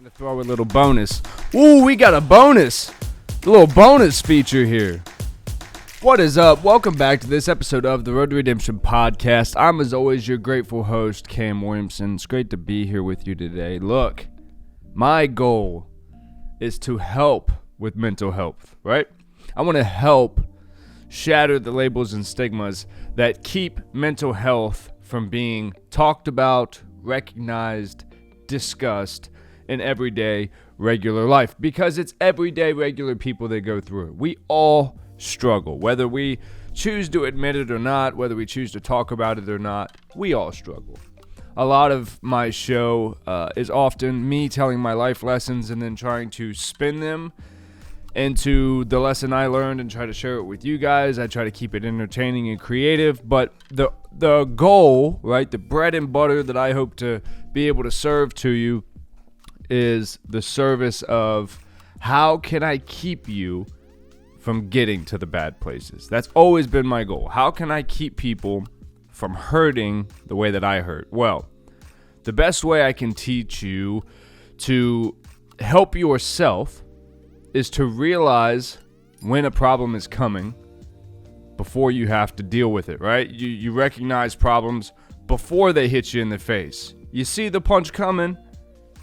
going to throw a little bonus. Ooh, we got a bonus. A little bonus feature here. What is up? Welcome back to this episode of the Road to Redemption podcast. I'm, as always, your grateful host, Cam Williamson. It's great to be here with you today. Look, my goal is to help with mental health, right? I want to help shatter the labels and stigmas that keep mental health from being talked about, recognized, discussed in everyday regular life, because it's everyday regular people that go through it. We all struggle, whether we choose to admit it or not, whether we choose to talk about it or not. We all struggle. A lot of my show is often me telling my life lessons and then trying to spin them into the lesson I learned and try to share it with you guys. I try to keep it entertaining and creative, but the goal, right, the bread and butter that I hope to be able to serve to you is the service of how can I keep you from getting to the bad places. That's always been my goal. How can I keep people from hurting the way that I hurt? Well, the best way I can teach you to help yourself is to realize when a problem is coming before you have to deal with it, right? You recognize problems before they hit you in the face. You see the punch coming,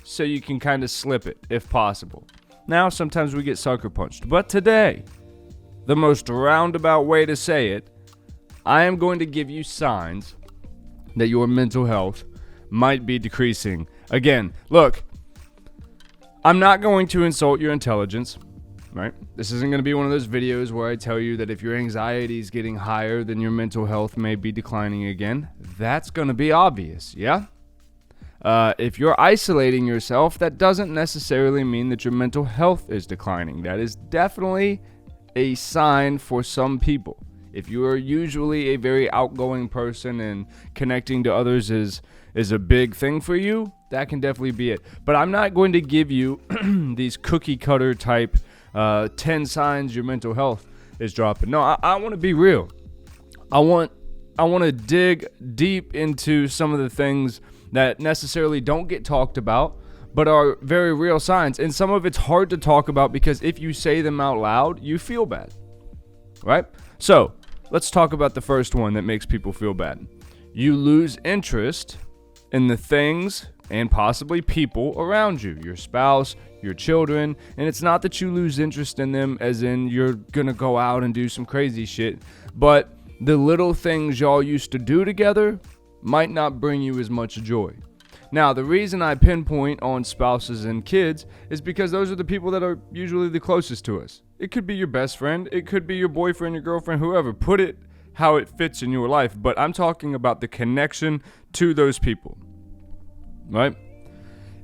so you can kind of slip it if possible. Now, sometimes we get sucker punched, but today, the most roundabout way to say it, I am going to give you signs that your mental health might be decreasing. Again, look, I'm not going to insult your intelligence, right? This isn't going to be one of those videos where I tell you that if your anxiety is getting higher, then your mental health may be declining again. That's going to be obvious, yeah? If you're isolating yourself, that doesn't necessarily mean that your mental health is declining. That is definitely a sign for some people. If you are usually a very outgoing person and connecting to others is a big thing for you, that can definitely be it. But I'm not going to give you these cookie cutter type 10 signs your mental health is dropping. No, I want to be real. I want to dig deep into some of the things that necessarily don't get talked about, but are very real signs. And some of it's hard to talk about because if you say them out loud, you feel bad, right? So let's talk about the first one that makes people feel bad. You lose interest in the things and possibly people around you, your spouse, your children. And it's not that you lose interest in them as in you're gonna go out and do some crazy shit, but the little things y'all used to do together might not bring you as much joy. Now, the reason I pinpoint on spouses and kids is because those are the people that are usually the closest to us. It could be your best friend, it could be your boyfriend, your girlfriend, whoever. Put it how it fits in your life, but I'm talking about the connection to those people, right?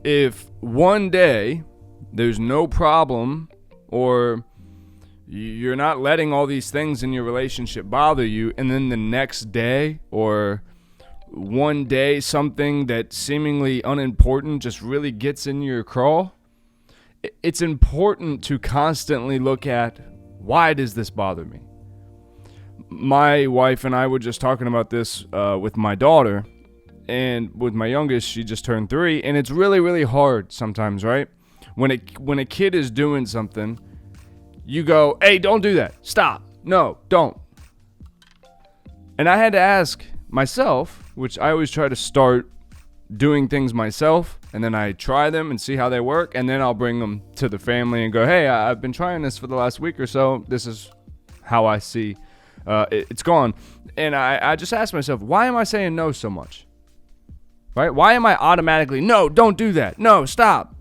If one day there's no problem or you're not letting all these things in your relationship bother you, and then the next day or one day something that seemingly unimportant just really gets in your craw, it's important to constantly look at, why does this bother me? My wife and I were just talking about this with my daughter, and with my youngest, she just turned 3, and it's really, really hard sometimes, right? When a kid is doing something, you go, hey, don't do that. Stop. No, don't. And I had to ask myself, which I always try to start doing things myself, and then I try them and see how they work, and then I'll bring them to the family and go, hey, I've been trying this for the last week or so. This is how I see it's gone. And I just asked myself, why am I saying no so much? Right? Why am I automatically, no, don't do that. No, stop.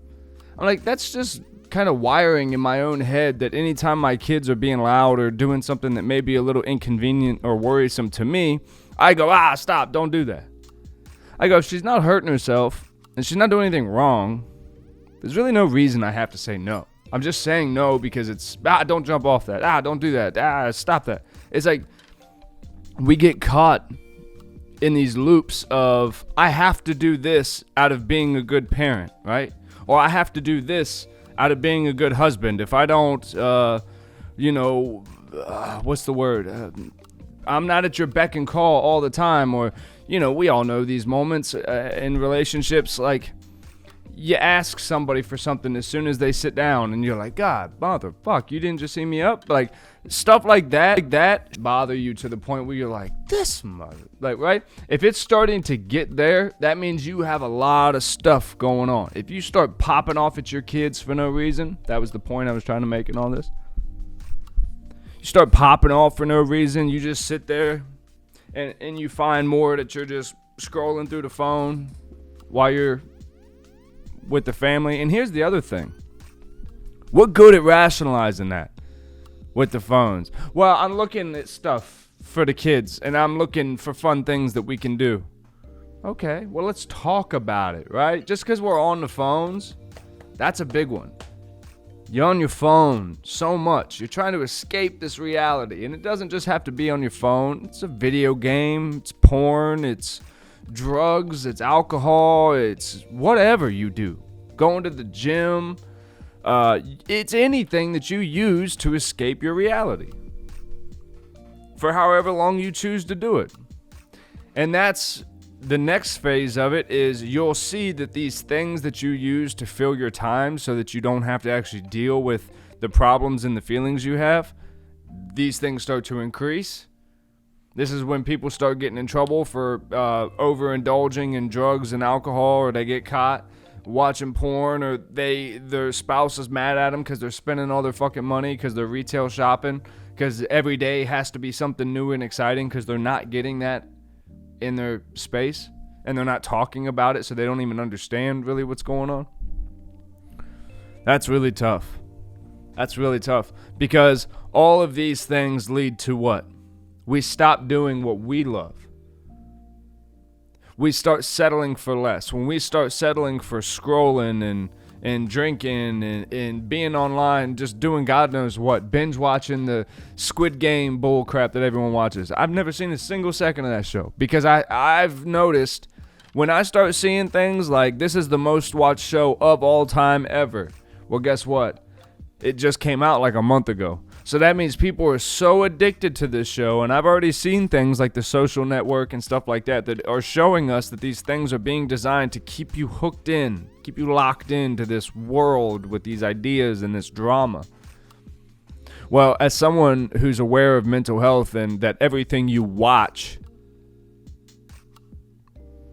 I'm like, that's just kind of wiring in my own head that anytime my kids are being loud or doing something that may be a little inconvenient or worrisome to me, I go, stop, don't do that. I go, she's not hurting herself and she's not doing anything wrong. There's really no reason I have to say no. I'm just saying no because it's, don't jump off that. Don't do that. Stop that. It's like we get caught in these loops of, I have to do this out of being a good parent, right? Or I have to do this out of being a good husband. If I don't, what's the word? I'm not at your beck and call all the time. Or, we all know these moments in relationships. Like, you ask somebody for something as soon as they sit down and you're like, God, motherfuck, you didn't just see me up? Like, stuff like that bother you to the point where you're like, this mother, like, right? If it's starting to get there, that means you have a lot of stuff going on. If you start popping off at your kids for no reason, that was the point I was trying to make in all this. You start popping off for no reason, you just sit there and you find more that you're just scrolling through the phone while you're with the family. And here's the other thing. We're good at rationalizing that with the phones. Well, I'm looking at stuff for the kids and I'm looking for fun things that we can do. Okay, well, let's talk about it, right? Just because we're on the phones, that's a big one. You're on your phone so much. You're trying to escape this reality. And it doesn't just have to be on your phone. It's a video game. It's porn. It's drugs, it's alcohol, it's whatever you do. Going to the gym, it's anything that you use to escape your reality for however long you choose to do it. And that's the next phase of it, is you'll see that these things that you use to fill your time so that you don't have to actually deal with the problems and the feelings you have, these things start to increase. This is when people start getting in trouble for overindulging in drugs and alcohol, or they get caught watching porn, or their spouse is mad at them because they're spending all their fucking money because they're retail shopping, because every day has to be something new and exciting because they're not getting that in their space and they're not talking about it, so they don't even understand really what's going on. That's really tough. That's really tough because all of these things lead to what? We stop doing what we love. We start settling for less. When we start settling for scrolling and drinking and being online, just doing God knows what, binge watching the Squid Game bull crap that everyone watches. I've never seen a single second of that show because I've noticed when I start seeing things like this is the most watched show of all time ever. Well, guess what? It just came out like a month ago. So that means people are so addicted to this show, and I've already seen things like The Social Network and stuff like that are showing us that these things are being designed to keep you hooked in, keep you locked into this world with these ideas and this drama. Well, as someone who's aware of mental health and that everything you watch,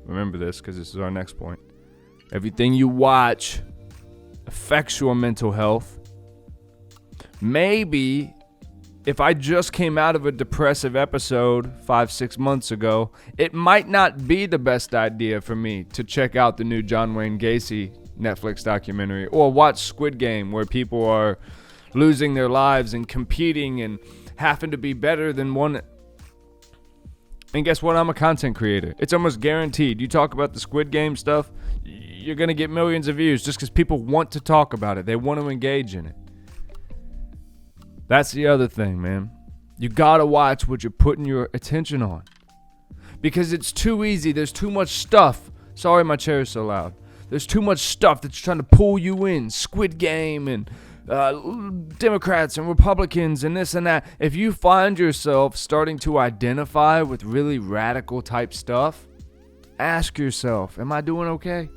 remember this because this is our next point, everything you watch affects your mental health. Maybe if I just came out of a depressive episode 5-6 months ago, it might not be the best idea for me to check out the new John Wayne Gacy Netflix documentary or watch Squid Game, where people are losing their lives and competing and having to be better than one. And guess what? I'm a content creator. It's almost guaranteed. You talk about the Squid Game stuff, you're going to get millions of views just because people want to talk about it. They want to engage in it. That's the other thing, man. You gotta watch what you're putting your attention on. Because it's too easy. There's too much stuff. Sorry my chair is so loud. There's too much stuff that's trying to pull you in. Squid Game and Democrats and Republicans and this and that. If you find yourself starting to identify with really radical type stuff, ask yourself, am I doing okay?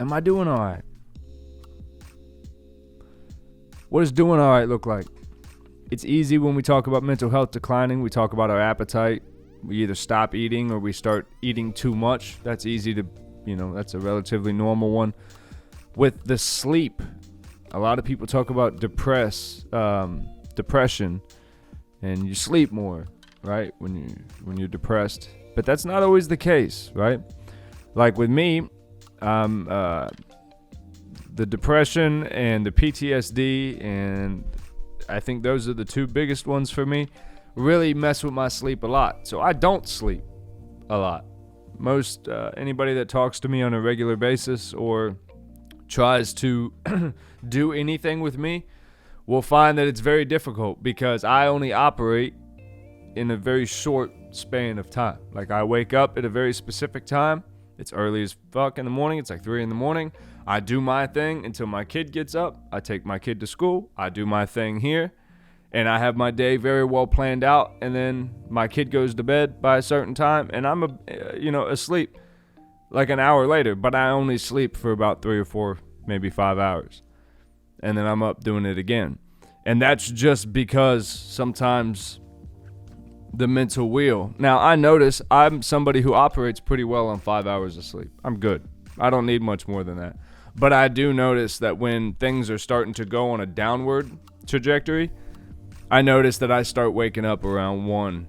Am I doing all right? What does doing all right look like? It's easy when we talk about mental health declining. We talk about our appetite. We either stop eating or we start eating too much. That's easy to, that's a relatively normal one. With the sleep, a lot of people talk about depression, and you sleep more, right? When you're depressed, but that's not always the case, right? Like with me, the depression and the PTSD, and I think those are the two biggest ones for me, really mess with my sleep a lot. So I don't sleep a lot. Most anybody that talks to me on a regular basis or tries to do anything with me will find that it's very difficult because I only operate in a very short span of time. Like I wake up at a very specific time. It's early as fuck in the morning. It's like 3 in the morning. I do my thing until my kid gets up. I take my kid to school. I do my thing here. And I have my day very well planned out. And then my kid goes to bed by a certain time. And I'm, asleep. like an hour later, but I only sleep for about 3 or 4, maybe 5 hours. And then I'm up doing it again. And that's just because sometimes the mental wheel. Now, I notice I'm somebody who operates pretty well on 5 hours of sleep. I'm good. I don't need much more than that. But I do notice that when things are starting to go on a downward trajectory, I notice that I start waking up around 1,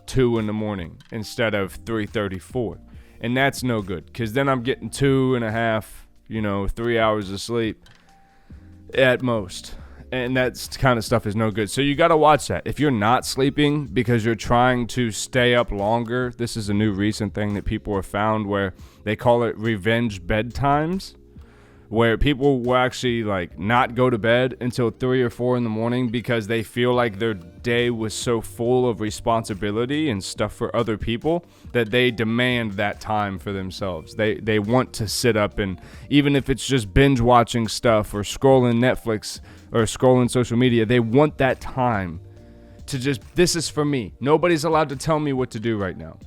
2 in the morning instead of 3:30, 4. And that's no good, because then I'm getting 2.5, 3 hours of sleep at most. And that kind of stuff is no good. So you got to watch that. If you're not sleeping because you're trying to stay up longer, this is a new recent thing that people have found where they call it revenge bedtimes, where people will actually like not go to bed until 3 or 4 in the morning because they feel like their day was so full of responsibility and stuff for other people that they demand that time for themselves. They want to sit up, and even if it's just binge watching stuff or scrolling Netflix or scrolling social media, they want that time to just, this is for me. Nobody's allowed to tell me what to do right now.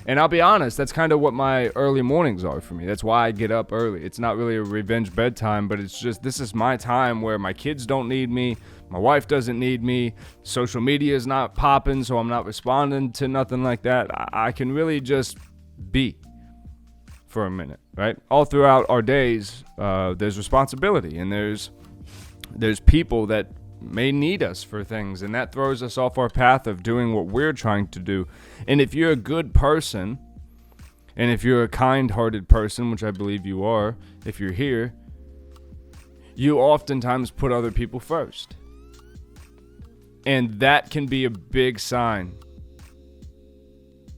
And I'll be honest, that's kind of what my early mornings are for me. That's why I get up early. It's not really a revenge bedtime, but it's just, this is my time where my kids don't need me, my wife doesn't need me, social media is not popping, so I'm not responding to nothing like that. I can really just be for a minute, right? All throughout our days, there's responsibility, and there's people that may need us for things, and that throws us off our path of doing what we're trying to do. And if you're a good person, and if you're a kind-hearted person, which I believe you are, if you're here, you oftentimes put other people first. And that can be a big sign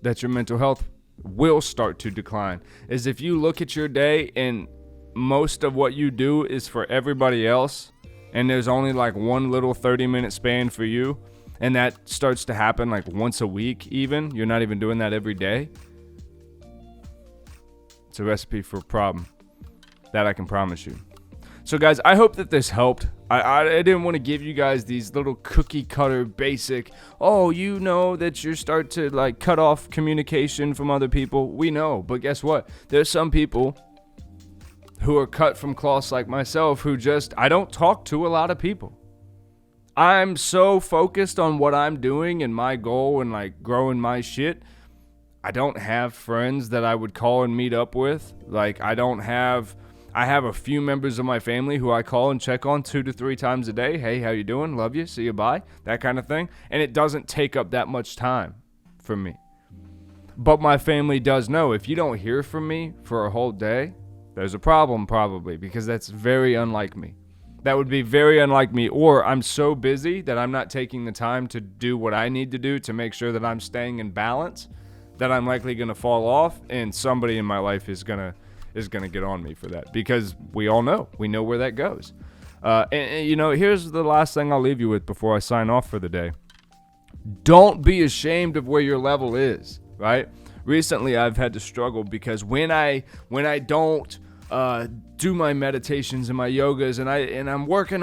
that your mental health will start to decline. Is if you look at your day and most of what you do is for everybody else, and there's only like one little 30-minute span for you, and that starts to happen like once a week even, you're not even doing that every day, it's a recipe for a problem. That I can promise you. So guys, I hope that this helped. I didn't want to give you guys these little cookie cutter basic, that you start to like cut off communication from other people. We know, but guess what? There's some people who are cut from cloths like myself who I don't talk to a lot of people. I'm so focused on what I'm doing and my goal and like growing my shit. I don't have friends that I would call and meet up with. Like I have a few members of my family who I call and check on 2 to 3 times a day. Hey, how you doing? Love you. See you. Bye. That kind of thing. And it doesn't take up that much time for me. But my family does know if you don't hear from me for a whole day, there's a problem probably, because that's very unlike me. That would be very unlike me, or I'm so busy that I'm not taking the time to do what I need to do to make sure that I'm staying in balance, that I'm likely going to fall off, and somebody in my life is going to get on me for that, because we know where that goes. Here's the last thing I'll leave you with before I sign off for the day. Don't be ashamed of where your level is, right? Recently, I've had to struggle because when I don't do my meditations and my yogas and I'm working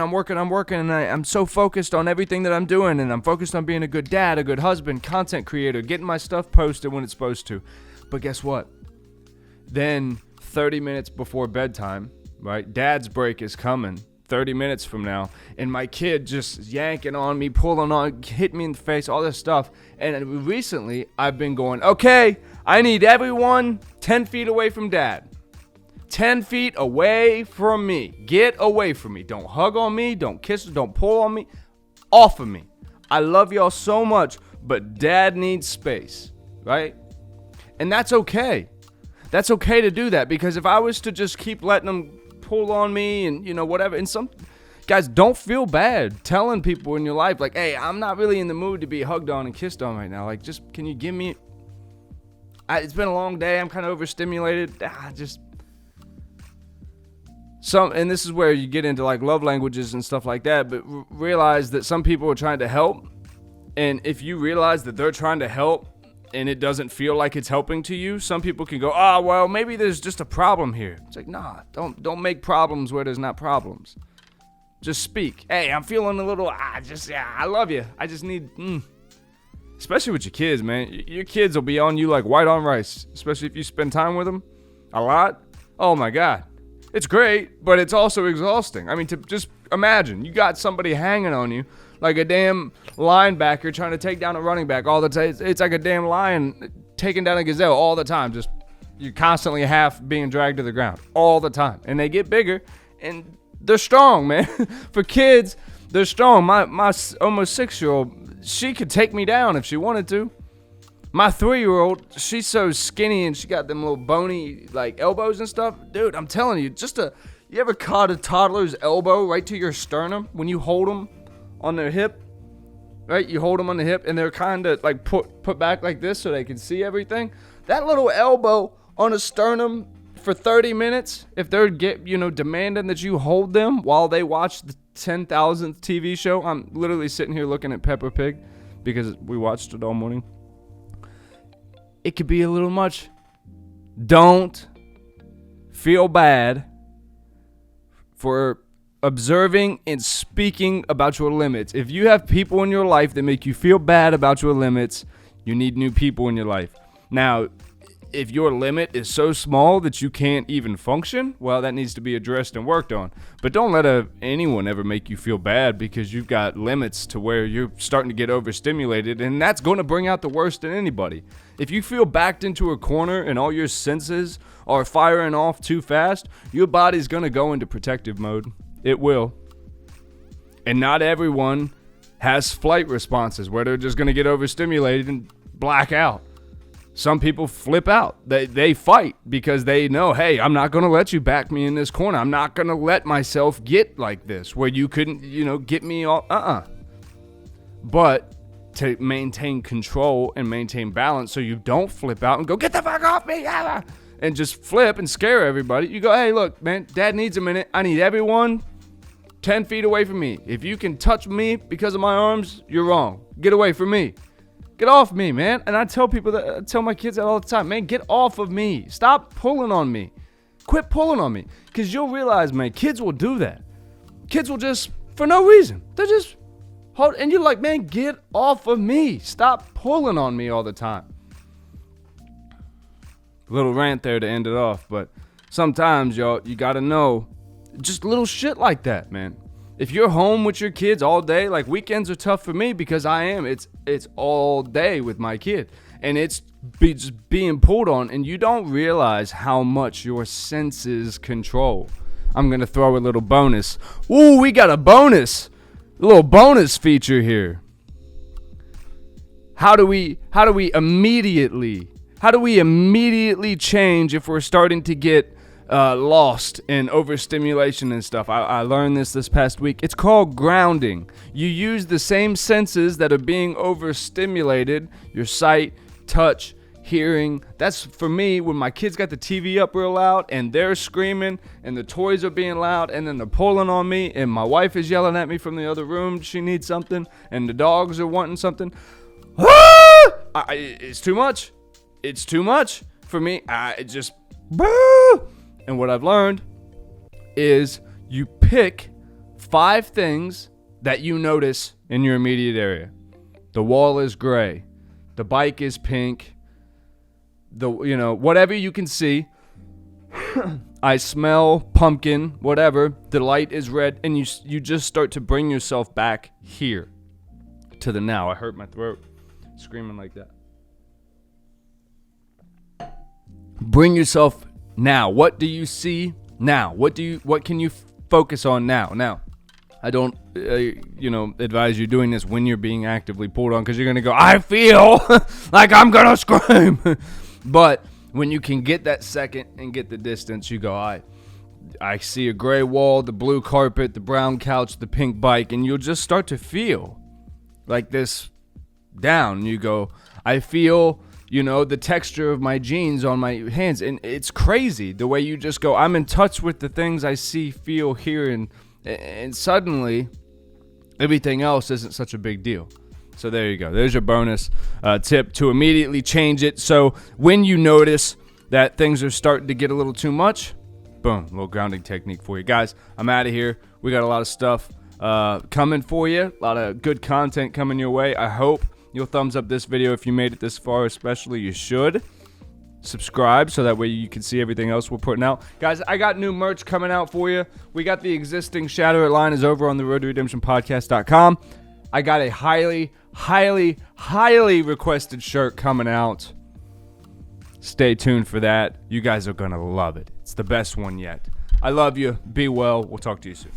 and I'm so focused on everything that I'm doing, and I'm focused on being a good dad, a good husband, content creator, getting my stuff posted when it's supposed to. But guess what? Then 30 minutes before bedtime, right? Dad's break is coming 30 minutes from now, and my kid just yanking on me, pulling on, hit me in the face, all this stuff. And recently I've been going, okay, I need everyone 10 feet away from dad. 10 feet away from me. Get away from me. Don't hug on me. Don't kiss. Don't pull on me. Off of me. I love y'all so much, but dad needs space, right? And that's okay. That's okay to do that, because if I was to just keep letting them pull on me and, whatever, and some guys, don't feel bad telling people in your life, like, hey, I'm not really in the mood to be hugged on and kissed on right now. Like, just, can you give me, it's been a long day. I'm kind of overstimulated. And this is where you get into like love languages and stuff like that, but realize that some people are trying to help. And if you realize that they're trying to help and it doesn't feel like it's helping to you, some people can go, well, maybe there's just a problem here. It's like, nah, don't make problems where there's not problems. Just speak. Hey, I'm feeling a little, I love you. I just need, especially with your kids, man. Your kids will be on you like white on rice, especially if you spend time with them. A lot? Oh my God. It's great, but it's also exhausting. I mean, to just imagine, you got somebody hanging on you like a damn linebacker trying to take down a running back all the time. It's like a damn lion taking down a gazelle all the time. Just, you're constantly half being dragged to the ground all the time. And they get bigger, and they're strong, man. For kids, they're strong. My almost 6-year-old, she could take me down if she wanted to. My 3-year-old, she's so skinny and she got them little bony like elbows and stuff. Dude, I'm telling you, you ever caught a toddler's elbow right to your sternum when you hold them on their hip? Right? You hold them on the hip and they're kind of like put back like this so they can see everything. That little elbow on a sternum for 30 minutes, if they're demanding that you hold them while they watch the 10,000th TV show. I'm literally sitting here looking at Peppa Pig because we watched it all morning. It could be a little much. Don't feel bad for observing and speaking about your limits. If you have people in your life that make you feel bad about your limits, you need new people in your life. Now, if your limit is so small that you can't even function, well, that needs to be addressed and worked on. But don't let anyone ever make you feel bad because you've got limits to where you're starting to get overstimulated, and that's going to bring out the worst in anybody. If you feel backed into a corner and all your senses are firing off too fast, your body's going to go into protective mode. It will. And not everyone has flight responses where they're just going to get overstimulated and black out. Some people flip out. They fight because they know, hey, I'm not going to let you back me in this corner. I'm not going to let myself get like this where you couldn't, get me all. But to maintain control and maintain balance so you don't flip out and go, get the fuck off me, and just flip and scare everybody. You go, hey, look, man, Dad needs a minute. I need everyone 10 feet away from me. If you can touch me because of my arms, you're wrong. Get away from me. Get off me, man. And I tell my kids that all the time, man, get off of me. Stop pulling on me. Quit pulling on me. Because you'll realize, man, kids will do that. Kids will just, for no reason, they're just hold, and you're like, man, get off of me. Stop pulling on me all the time. Little rant there to end it off, but sometimes, y'all, you got to know just little shit like that, man. If you're home with your kids all day, like weekends are tough for me because I am. It's all day with my kid. And it's just being pulled on. And you don't realize how much your senses control. I'm going to throw a little bonus. Ooh, we got a bonus. A little bonus feature here. How do we immediately change if we're starting to get lost in overstimulation and stuff? I learned this past week. It's called grounding. You use the same senses that are being overstimulated, your sight, touch, hearing. That's for me when my kids got the TV up real loud and they're screaming and the toys are being loud and then they're pulling on me and my wife is yelling at me from the other room. She needs something and the dogs are wanting something. It's too much. It's too much for me. And what I've learned is you pick 5 things that you notice in your immediate area. The wall is gray. The bike is pink. Whatever you can see. I smell pumpkin, whatever. The light is red. And you just start to bring yourself back here to the now. I hurt my throat screaming like that. Bring yourself now. What do you see now? What can you focus on now? Now, I don't, advise you doing this when you're being actively pulled on because you're going to go, I feel like I'm going to scream. But when you can get that second and get the distance, you go, I see a gray wall, the blue carpet, the brown couch, the pink bike, and you'll just start to feel like this down. You go, I feel the texture of my jeans on my hands. And it's crazy the way you just go, I'm in touch with the things I see, feel, hear, and suddenly everything else isn't such a big deal. So there you go. There's your bonus tip to immediately change it. So when you notice that things are starting to get a little too much, boom, little grounding technique for you. Guys, I'm out of here. We got a lot of stuff coming for you. A lot of good content coming your way. I hope you'll thumbs up this video if you made it this far, especially you should. subscribe so that way you can see everything else we're putting out. Guys, I got new merch coming out for you. We got the existing Shatter line is over on the Road to Redemption podcast.com. I got a highly, highly, highly requested shirt coming out. Stay tuned for that. You guys are going to love it. It's the best one yet. I love you. Be well. We'll talk to you soon.